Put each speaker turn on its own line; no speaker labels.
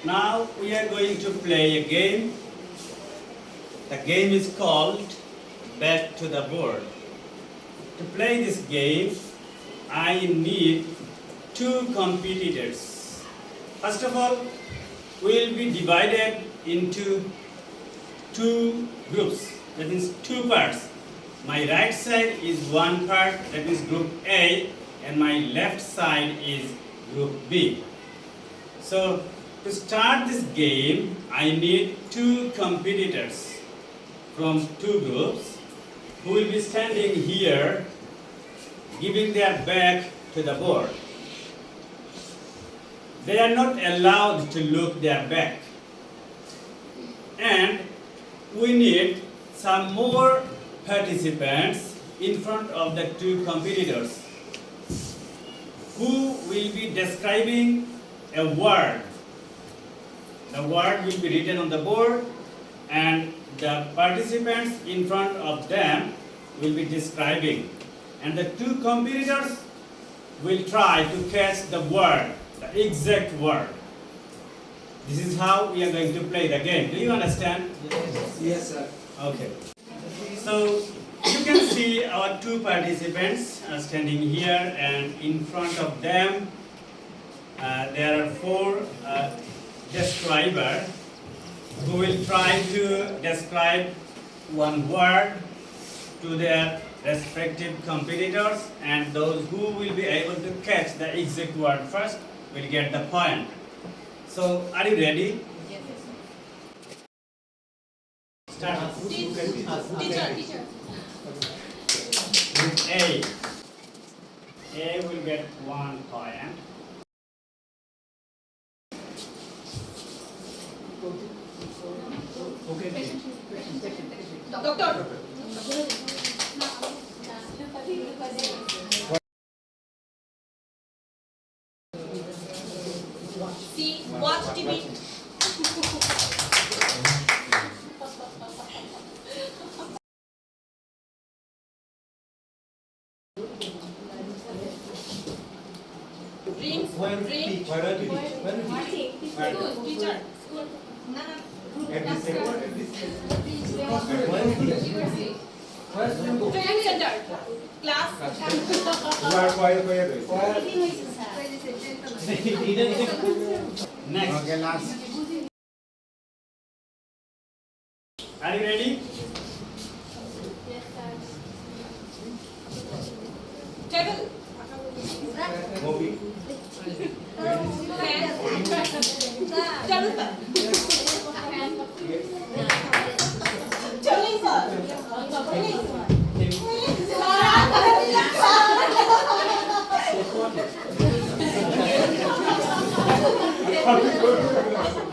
Now we are going to play a game. The game is called Back to the Board. To play this game, I need two competitors. First of all, we will be divided into two groups, that means two parts. My right side is one part, that is group A, and my left side is group B. So to start this game, I need two competitors from two groups who will be standing here giving their back to the board. They are not allowed to look their back. And we need some more participants in front of the two competitors who will be describing a word. The word will be written on the board and the participants in front of them will be describing. And the two competitors will try to catch the word, the exact word. This is how we are going to play the game. Do you understand?
Yes, sir.
Okay. So you can see our two participants are standing here, and in front of them there are four describers who will try to describe one word to their respective competitors, and those who will be able to catch the exact word first will get the point. So, are you ready?
Yes.
Start.
Teacher.
With A. A will get 1 point.
Doctor. See, watch TV. Drink. School, teacher. School. Training center. Class.
Next.
Okay, last.
Are you ready?
Table.
Movie.
Fan. Chalo sir. Chalo sir.